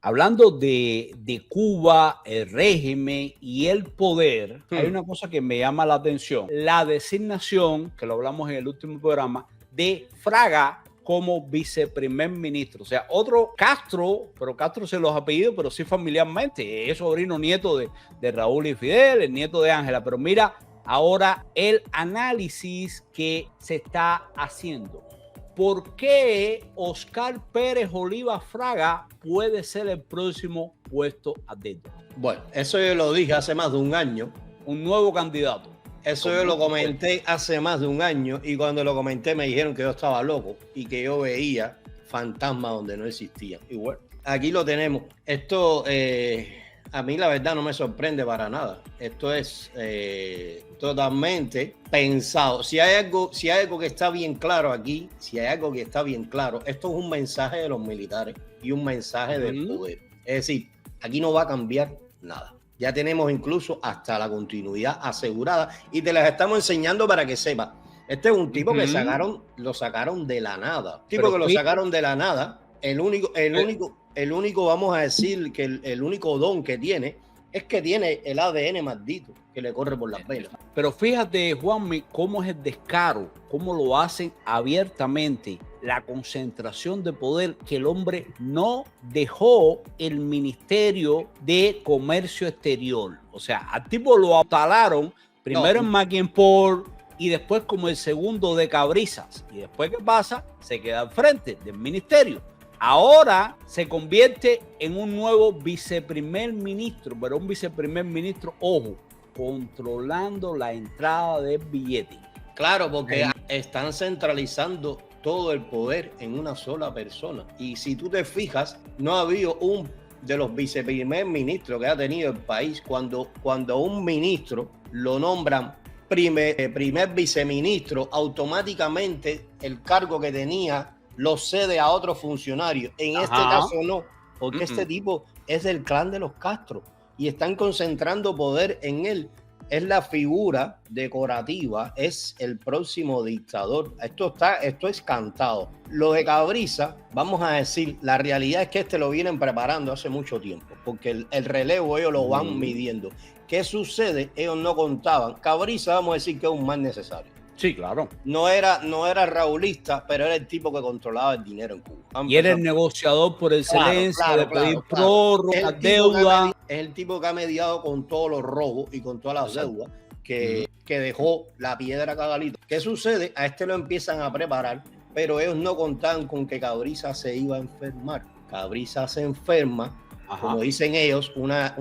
hablando de Cuba, el régimen y el poder, hay una cosa que me llama la atención. La designación, que lo hablamos en el último programa, de Fraga como viceprimer ministro. O sea, otro Castro, pero Castro se los apellidos, pero sí familiarmente. Es sobrino nieto de Raúl y Fidel, el nieto de Ángela. Pero mira ahora el análisis que se está haciendo. ¿Por qué Oscar Pérez Oliva Fraga puede ser el próximo puesto a dedo? Bueno, eso yo lo dije hace más de un año. Un nuevo candidato. Eso yo lo comenté hace más de un año y cuando lo comenté me dijeron que yo estaba loco y que yo veía fantasmas donde no existían. Y bueno, aquí lo tenemos. Esto a mí la verdad no me sorprende para nada. Esto es totalmente pensado. Si hay algo que está bien claro aquí, si hay algo que está bien claro, esto es un mensaje de los militares y un mensaje del poder. Es decir, aquí no va a cambiar nada. Ya tenemos incluso hasta la continuidad asegurada y te las estamos enseñando para que sepas. Este es un tipo que lo sacaron de la nada. Tipo que lo sacaron de la nada. El único, vamos a decir que el único don que tiene es que tiene el ADN maldito que le corre por las venas. Pero fíjate, Juanmi, cómo es el descaro, cómo lo hacen abiertamente, la concentración de poder, que el hombre no dejó el Ministerio de Comercio Exterior. O sea, al tipo lo instalaron primero en Maquienport y después como el segundo de Cabrizas. Y después, ¿qué pasa? Se queda al frente del ministerio. Ahora se convierte en un nuevo viceprimer ministro, pero un viceprimer ministro, ojo, controlando la entrada del billete. Claro, porque están centralizando todo el poder en una sola persona. Y si tú te fijas, no ha habido un de los viceprimer ministros que ha tenido el país. Cuando un ministro lo nombran primer viceministro, automáticamente el cargo que tenía lo cede a otro funcionario. En este caso no, porque este tipo es del clan de los Castro y están concentrando poder en él. Es la figura decorativa, es el próximo dictador. Esto es cantado. Lo de Cabrizas, vamos a decir, la realidad es que lo vienen preparando hace mucho tiempo, porque el relevo ellos lo van midiendo. ¿Qué sucede? Ellos no contaban. Cabrizas, vamos a decir que es un mal necesario. Sí, claro. No era raulista, pero era el tipo que controlaba el dinero en Cuba. Y era el negociador por excelencia de pedir prórroga, deuda. Es el tipo que ha mediado con todos los robos y con todas las deudas que dejó la piedra Cagalito. ¿Qué sucede? A lo empiezan a preparar, pero ellos no contaban con que Cabrizas se iba a enfermar. Cabrizas se enferma, como dicen ellos, una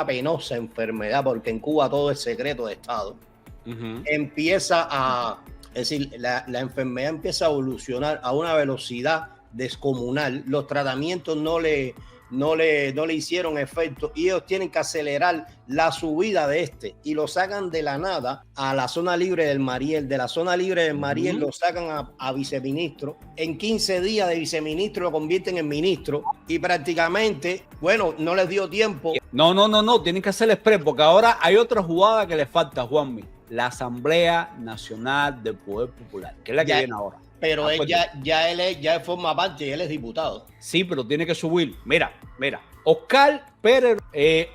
penosa enfermedad, porque en Cuba todo es secreto de Estado. Empieza es decir, la enfermedad empieza a evolucionar a una velocidad descomunal. Los tratamientos no le hicieron efecto y ellos tienen que acelerar la subida de y lo sacan de la nada a la zona libre del Mariel. De la zona libre del Mariel lo sacan a viceministro. En 15 días de viceministro lo convierten en ministro y prácticamente, bueno, no les dio tiempo. No, tienen que hacer el express, porque ahora hay otra jugada que le falta, Juanmi. La Asamblea Nacional del Poder Popular, que es la que viene ahora. Pero él ya forma parte y él es diputado. Sí, pero tiene que subir. Mira. Oscar Pérez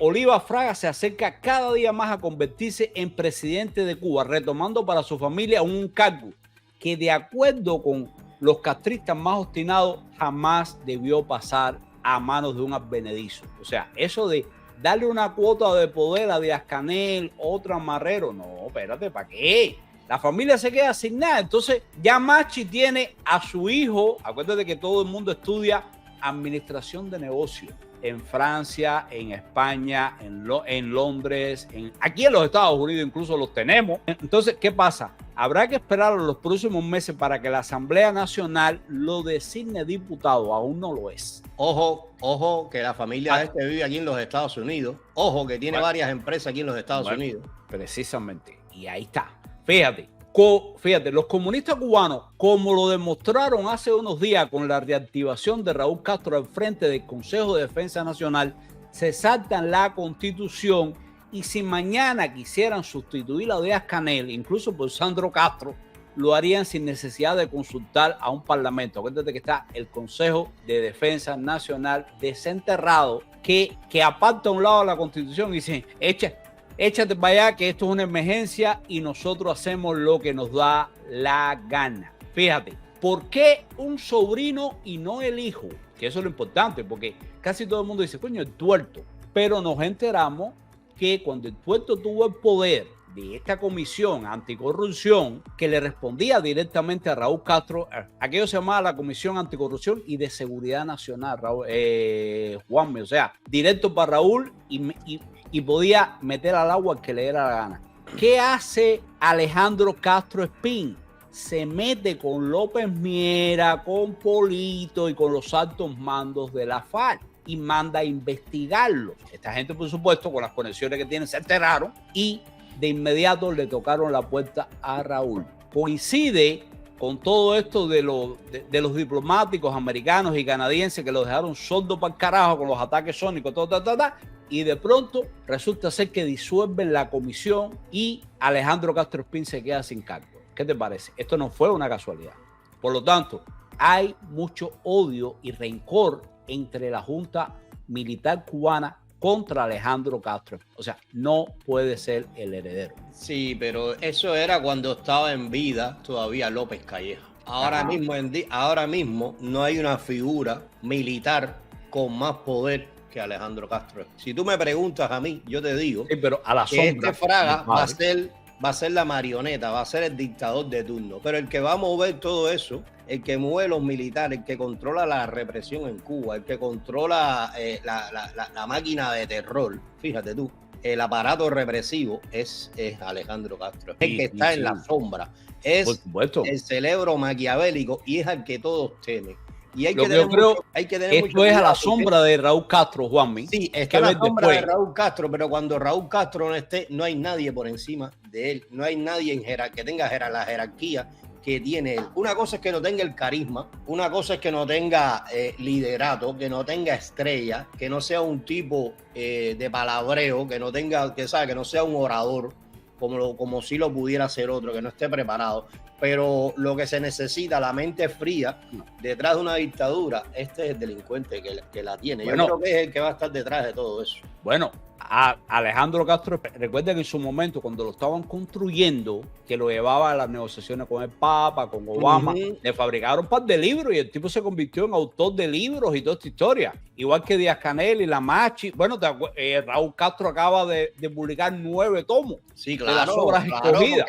Oliva Fraga se acerca cada día más a convertirse en presidente de Cuba, retomando para su familia un cargo que, de acuerdo con los castristas más obstinados, jamás debió pasar a manos de un advenedizo. O sea, eso de darle una cuota de poder a Díaz-Canel, otro amarrero, no, espérate, ¿para qué? La familia se queda sin nada. Entonces ya Machi tiene a su hijo, acuérdate que todo el mundo estudia administración de negocios en Francia, en España, en Londres, aquí en los Estados Unidos incluso los tenemos. Entonces, ¿qué pasa? Habrá que esperar los próximos meses para que la Asamblea Nacional lo designe diputado. Aún no lo es. Ojo, que la familia vive aquí en los Estados Unidos. Ojo, que tiene varias empresas aquí en los Estados Unidos. Precisamente. Y ahí está. Fíjate, los comunistas cubanos, como lo demostraron hace unos días con la reactivación de Raúl Castro al frente del Consejo de Defensa Nacional, se saltan la Constitución, y si mañana quisieran sustituir a Díaz-Canel, incluso por Sandro Castro, lo harían sin necesidad de consultar a un parlamento. Acuérdate que está el Consejo de Defensa Nacional desenterrado que aparta a un lado de la Constitución y dice, échate para allá que esto es una emergencia y nosotros hacemos lo que nos da la gana. Fíjate, ¿por qué un sobrino y no el hijo? Que eso es lo importante, porque casi todo el mundo dice, coño, el tuerto. Pero nos enteramos que cuando el tuerto tuvo el poder de esta comisión anticorrupción que le respondía directamente a Raúl Castro, aquello se llamaba la Comisión Anticorrupción y de Seguridad Nacional, Raúl, Juanme, o sea, directo para Raúl y podía meter al agua al que le diera la gana. ¿Qué hace Alejandro Castro Espín? Se mete con López Miera, con Polito y con los altos mandos de la FARC y manda a investigarlo. Esta gente, por supuesto, con las conexiones que tienen, se enteraron y de inmediato le tocaron la puerta a Raúl. Coincide con todo esto de los diplomáticos americanos y canadienses que lo dejaron sordo para el carajo con los ataques sónicos, y de pronto resulta ser que disuelven la comisión y Alejandro Castro Espín se queda sin cargo. ¿Qué te parece? Esto no fue una casualidad. Por lo tanto, hay mucho odio y rencor entre la Junta Militar Cubana contra Alejandro Castro. O sea, no puede ser el heredero. Sí, pero eso era cuando estaba en vida todavía López Calleja. Ahora mismo no hay una figura militar con más poder que Alejandro Castro. Si tú me preguntas a mí, yo te digo sí, pero a la que sombra, este Fraga va a ser la marioneta, va a ser el dictador de turno. Pero el que va a mover todo eso, el que mueve los militares, el que controla la represión en Cuba, el que controla la máquina de terror, fíjate tú, el aparato represivo es Alejandro Castro. Es el que está en la sombra. Es el cerebro maquiavélico y es al que todos temen. Y hay que tener esto es a la sombra de Raúl Castro, Juanmi. Sí, está a la sombra de Raúl Castro, pero cuando Raúl Castro no esté, no hay nadie por encima de él. No hay nadie que tenga la jerarquía que tiene él. Una cosa es que no tenga el carisma, una cosa es que no tenga liderato, que no tenga estrella, que no sea un tipo de palabreo, que no sea un orador, como si lo pudiera hacer otro, que no esté preparado. Pero lo que se necesita, la mente fría, detrás de una dictadura, este es el delincuente que la tiene. Bueno, yo creo que es el que va a estar detrás de todo eso. Bueno, a Alejandro Castro, recuerda que en su momento, cuando lo estaban construyendo, que lo llevaba a las negociaciones con el Papa, con Obama, le fabricaron un par de libros y el tipo se convirtió en autor de libros y toda esta historia. Igual que Díaz-Canel y la Machi. Bueno, Raúl Castro acaba de publicar 9 tomos sí, claro, de las obras escogidas.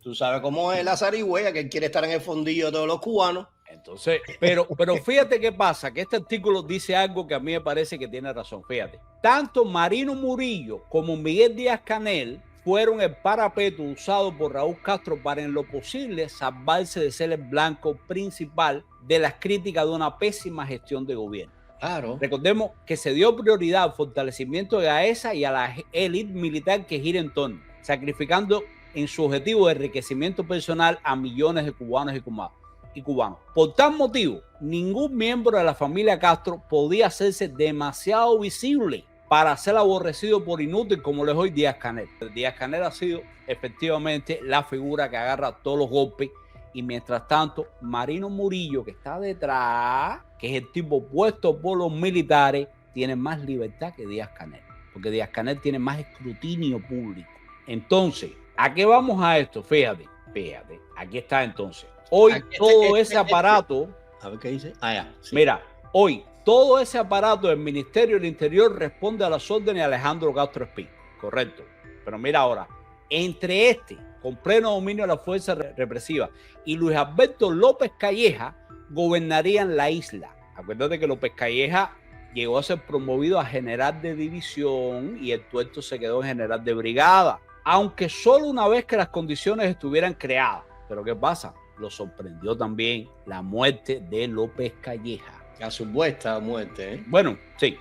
Tú sabes cómo es la zarigüeya, que él quiere estar en el fondillo de todos los cubanos. Entonces, pero fíjate qué pasa, que este artículo dice algo que a mí me parece que tiene razón. Fíjate, tanto Marino Murillo como Miguel Díaz-Canel fueron el parapeto usado por Raúl Castro para en lo posible salvarse de ser el blanco principal de las críticas de una pésima gestión de gobierno. Claro. Recordemos que se dio prioridad al fortalecimiento de AESA y a la élite militar que gira en torno, sacrificando en su objetivo de enriquecimiento personal a millones de cubanos y cubanos. Por tal motivo, ningún miembro de la familia Castro podía hacerse demasiado visible para ser aborrecido por inútil como lo es hoy Díaz-Canel. Díaz-Canel ha sido efectivamente la figura que agarra todos los golpes y mientras tanto Marino Murillo, que está detrás, que es el tipo puesto por los militares, tiene más libertad que Díaz-Canel, porque Díaz-Canel tiene más escrutinio público. Entonces, ¿a qué vamos a esto? Fíjate, aquí está entonces. Hoy todo ese aparato, a ver qué dice. Sí. Mira, hoy todo ese aparato del Ministerio del Interior responde a las órdenes de Alejandro Castro Espín, correcto. Pero mira ahora, entre con pleno dominio de la fuerza represiva, y Luis Alberto López Calleja gobernarían la isla. Acuérdate que López Calleja llegó a ser promovido a general de división y el tuerto se quedó en general de brigada, aunque solo una vez que las condiciones estuvieran creadas. Pero ¿qué pasa? Lo sorprendió también la muerte de López Calleja. La supuesta muerte, ¿eh? Bueno, sí,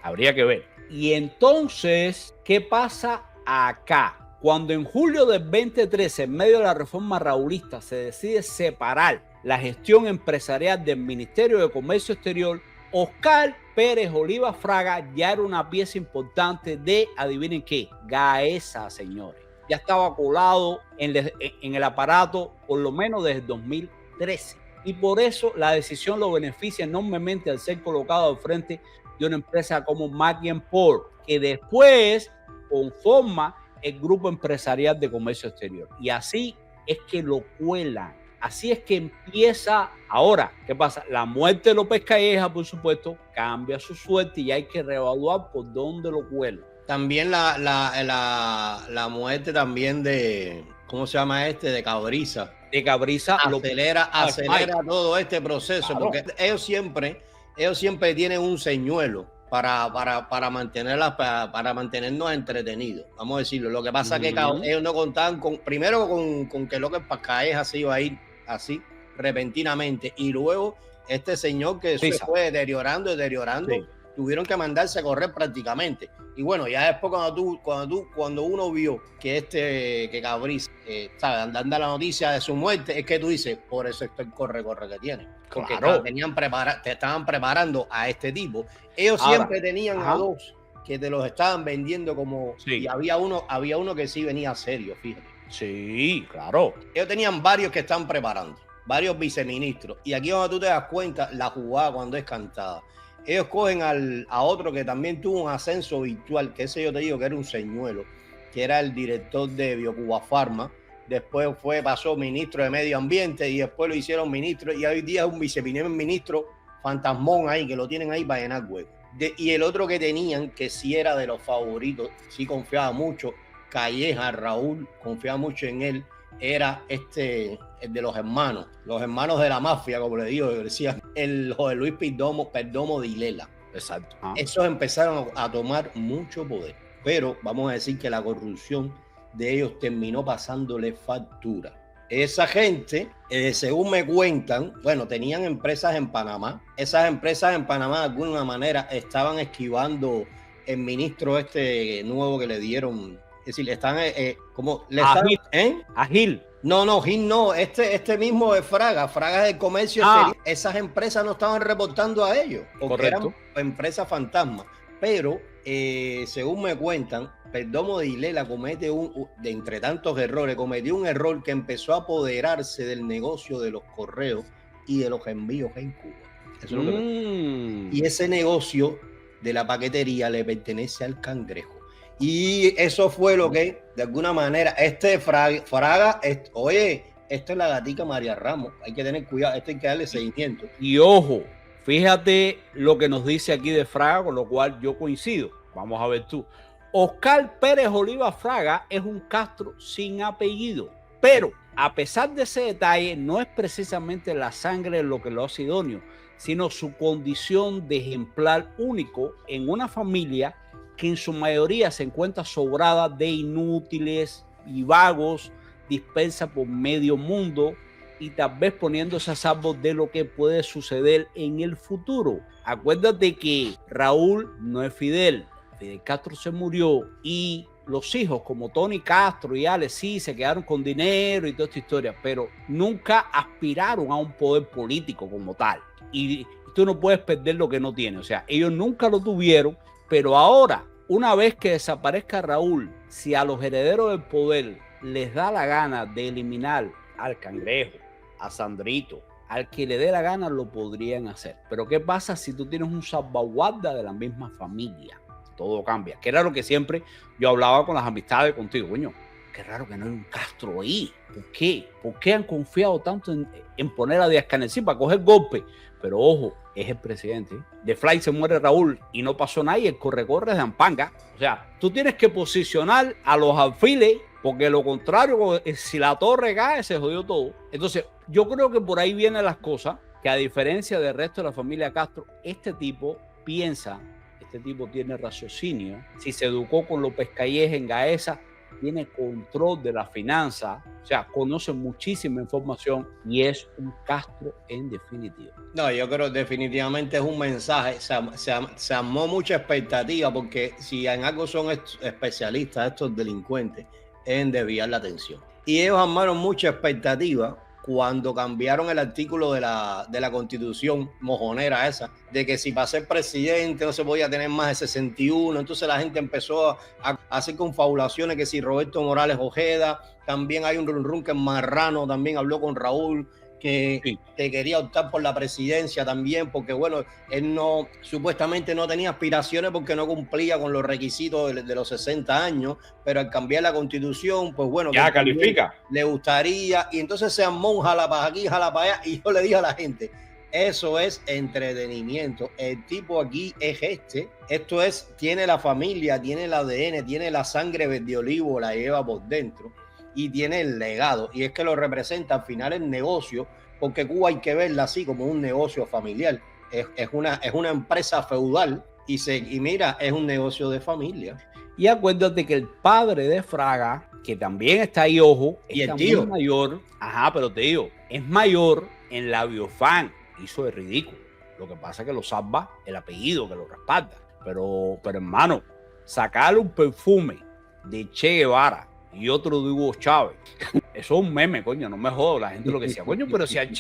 habría que ver. Y entonces, ¿qué pasa acá? Cuando en julio del 2013, en medio de la reforma raulista, se decide separar la gestión empresarial del Ministerio de Comercio Exterior, Oscar Pérez Oliva Fraga ya era una pieza importante de, adivinen qué, GAESA, señores. ya estaba colado en el aparato por lo menos desde el 2013. Y por eso la decisión lo beneficia enormemente al ser colocado al frente de una empresa como Mac&Paul, que después conforma el grupo empresarial de comercio exterior. Y así es que lo cuelan. Así es que empieza ahora. ¿Qué pasa? La muerte de López Calleja, por supuesto, cambia su suerte y hay que reevaluar por dónde lo cuelan. También la muerte también de, ¿cómo se llama este? De Cabriza. De Cabriza acelera todo este proceso, claro, porque ellos siempre tienen un señuelo para mantenernos entretenidos, vamos a decirlo. Lo que pasa es que ellos no contaban primero con que López Calleja se iba a ir así repentinamente, y luego este señor que se fue deteriorando, sí, tuvieron que mandarse a correr prácticamente. Y bueno, ya después cuando uno vio que Cabriz, dando la noticia de su muerte, es que tú dices, por eso esto el corre que tiene. Porque claro, te estaban preparando a este tipo. Ellos siempre tenían a dos que te los estaban vendiendo como... Sí. Y había uno que sí venía serio, fíjate. Sí, claro. Ellos tenían varios que están preparando, varios viceministros. Y aquí donde tú te das cuenta, la jugada cuando es cantada. Ellos cogen a otro que también tuvo un ascenso virtual, que ese yo te digo que era un señuelo, que era el director de Biocuba Pharma. Después pasó ministro de Medio Ambiente y después lo hicieron ministro, y hoy día es un viceprimer ministro fantasmón ahí, que lo tienen ahí para llenar hueco. Y el otro que tenían, que sí era de los favoritos, sí confiaba mucho, Calleja, Raúl, confiaba mucho en él, era el de los hermanos de la mafia, como le digo, decía el José Luis Perdomo de Ilela. Exacto. Esos empezaron a tomar mucho poder, pero vamos a decir que la corrupción de ellos terminó pasándole factura. Esa gente, según me cuentan, bueno, tenían empresas en Panamá. Esas empresas en Panamá de alguna manera estaban esquivando el ministro nuevo que le dieron. Es decir, están como le están, a Gil. No, Gil no, este mismo es Fraga es del comercio exterior. Esas empresas no estaban reportando a ellos, porque correcto, eran empresas fantasmas. Pero según me cuentan, Perdomo de Ilela comete de entre tantos errores, cometió un error que empezó a apoderarse del negocio de los correos y de los envíos en Cuba. Eso es lo que y ese negocio de la paquetería le pertenece al Cangrejo. Y eso fue lo que, de alguna manera, Fraga, oye, esto es la gatica María Ramos, hay que tener cuidado, esto hay que darle seguimiento. Y ojo, fíjate lo que nos dice aquí de Fraga, con lo cual yo coincido. Vamos a ver tú. Oscar Pérez Oliva Fraga es un Castro sin apellido, pero a pesar de ese detalle, no es precisamente la sangre lo que lo hace idóneo, sino su condición de ejemplar único en una familia que en su mayoría se encuentra sobrada de inútiles y vagos, dispersa por medio mundo y tal vez poniéndose a salvo de lo que puede suceder en el futuro. Acuérdate que Raúl no es Fidel Castro se murió y los hijos como Tony Castro y Alex sí se quedaron con dinero y toda esta historia, pero nunca aspiraron a un poder político como tal. Y tú no puedes perder lo que no tienes. O sea, ellos nunca lo tuvieron, pero ahora, una vez que desaparezca Raúl, si a los herederos del poder les da la gana de eliminar al Cangrejo, a Sandrito, al que le dé la gana, lo podrían hacer. Pero ¿qué pasa si tú tienes un salvaguarda de la misma familia? Todo cambia, que era lo que siempre yo hablaba con las amistades contigo. Coño, qué raro que no hay un Castro ahí. ¿Por qué? ¿Por qué han confiado tanto en poner a Díaz-Canel para coger golpe? Pero ojo, es el presidente. De Fly se muere Raúl y no pasó nada y el corre-corre de Ampanga. O sea, tú tienes que posicionar a los alfiles, porque lo contrario, si la torre cae, se jodió todo. Entonces, yo creo que por ahí vienen las cosas, que a diferencia del resto de la familia Castro, este tipo piensa, este tipo tiene raciocinio. Si se educó con López Calleja en Gaesa, tiene control de la finanza, o sea, conoce muchísima información y es un Castro en definitiva. No, yo creo que definitivamente es un mensaje, se armó mucha expectativa, porque si en algo son especialistas estos delincuentes, es en desviar la atención. Y ellos armaron mucha expectativa cuando cambiaron el artículo de la Constitución mojonera esa, de que si para ser presidente no se podía tener más de 61, entonces la gente empezó a hacer confabulaciones que si Roberto Morales Ojeda, también hay un run que Marrano también habló con Raúl, que quería optar por la presidencia también, porque bueno, él no, supuestamente no tenía aspiraciones porque no cumplía con los requisitos de los 60 años, pero al cambiar la Constitución, pues bueno, ya califica, le gustaría, y entonces se armó un jala para aquí, jala para allá, y yo le dije a la gente, eso es entretenimiento, el tipo aquí es esto es, tiene la familia, tiene el ADN, tiene la sangre verde olivo, la lleva por dentro, y tiene el legado, y es que lo representa al final el negocio, porque Cuba hay que verla así como un negocio familiar, es una empresa feudal, y mira, es un negocio de familia. Y acuérdate que el padre de Fraga, que también está ahí, ojo, y es el tío mayor, pero te digo, es mayor en la biofan, hizo de ridículo. Lo que pasa es que lo salva el apellido que lo respalda, pero hermano, sacarle un perfume de Che Guevara y otro de Hugo Chávez, eso es un meme, coño, no me jodo. La gente lo que decía, coño, pero si el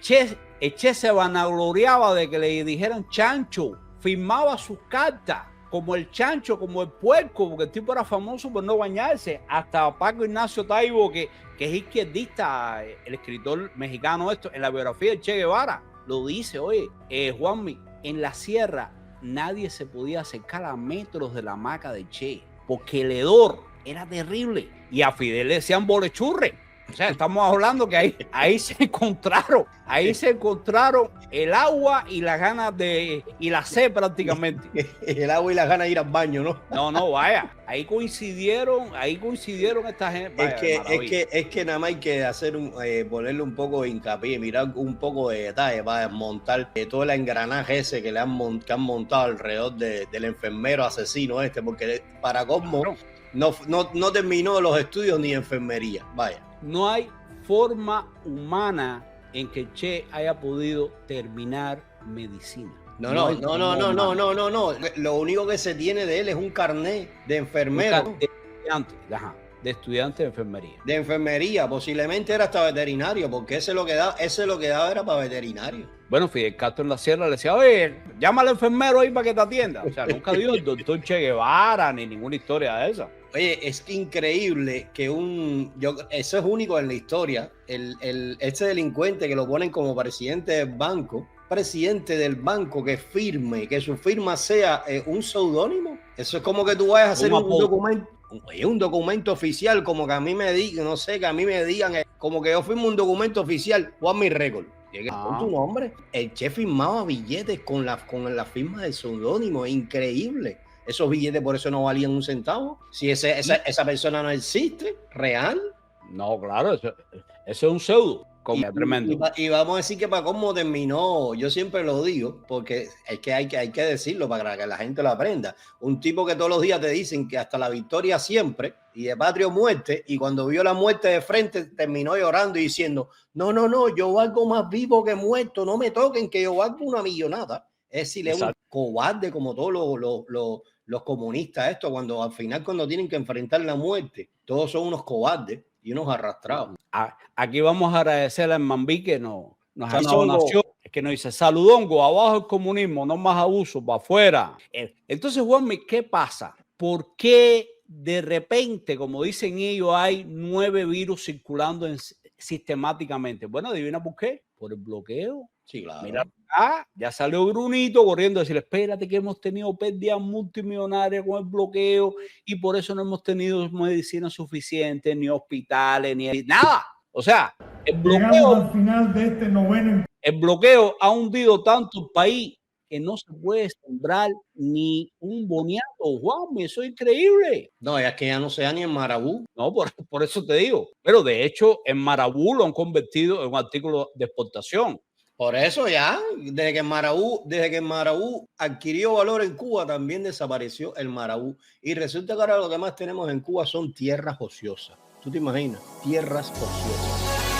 Che se vanagloriaba de que le dijeran chancho, firmaba sus cartas como el chancho, como el puerco, porque el tipo era famoso por no bañarse. Hasta Paco Ignacio Taibo, que es izquierdista, el escritor mexicano, en la biografía de Che Guevara, lo dice. Oye, Juanmi, en la sierra nadie se podía acercar a metros de la hamaca de Che, porque el hedor era terrible, y a Fidel le decían bolechurre. O sea, estamos hablando que ahí se encontraron el agua y las ganas y la sed prácticamente. El agua y las ganas de ir al baño, ¿no? No, vaya, ahí coincidieron esta gente. Vaya, es que nada más hay que hacer ponerle un poco de hincapié, mirar un poco de detalle para desmontar todo el engranaje ese que han montado alrededor del enfermero asesino porque para Cosmo no terminó los estudios ni enfermería, vaya. No hay forma humana en que Che haya podido terminar medicina. No. Lo único que se tiene de él es un carnet de enfermero. De estudiante de enfermería. De enfermería, posiblemente era hasta veterinario, porque ese lo que daba era para veterinario. Bueno, Fidel Castro en la sierra le decía, oye, llama al enfermero ahí para que te atienda. O sea, nunca dio el doctor Che Guevara ni ninguna historia de esa. Oye, es increíble que eso es único en la historia, este delincuente que lo ponen como presidente del banco que firme, que su firma sea un seudónimo. Eso es como que tú vayas a hacer un documento oficial, como que a mí me digan, no sé, que a mí me digan, como que yo firmo un documento oficial, Juan mi récord. Con tu nombre. El Che firmaba billetes con la firma del seudónimo, increíble. Esos billetes por eso no valían un centavo. Si esa persona no existe, real. No, claro, eso es un pseudo. Tremendo. Y vamos a decir que para cómo terminó, yo siempre lo digo, porque es que hay que decirlo para que la gente lo aprenda. Un tipo que todos los días te dicen que hasta la victoria siempre, y de patria o muerte, y cuando vio la muerte de frente terminó llorando y diciendo, no, yo valgo más vivo que muerto, no me toquen que yo valgo una millonada. Es decir, es un cobarde como todos los comunistas cuando al final cuando tienen que enfrentar la muerte, todos son unos cobardes y unos arrastrados. Aquí vamos a agradecerle al Mambí que nos hace una donación, que nos dice, saludongo, abajo el comunismo, no más abuso, para afuera. Entonces, Juanmi, ¿qué pasa? ¿Por qué de repente, como dicen ellos, hay 9 virus circulando sistemáticamente? Bueno, adivina por qué. Por el bloqueo. Sí, claro. Mira, ya salió Brunito corriendo a decir, espérate que hemos tenido pérdidas multimillonarias con el bloqueo y por eso no hemos tenido medicina suficiente, ni hospitales, ni nada. O sea, el bloqueo, al final de este noveno. El bloqueo ha hundido tanto el país que no se puede sembrar ni un boniato, Juan, eso es increíble. No, es que ya no se da ni en Marabú. No, por eso te digo. Pero de hecho, en Marabú lo han convertido en un artículo de exportación. Por eso ya, desde que el Marabú adquirió valor en Cuba, también desapareció el Marabú. Y resulta que ahora lo que más tenemos en Cuba son tierras ociosas. ¿Tú te imaginas? Tierras ociosas.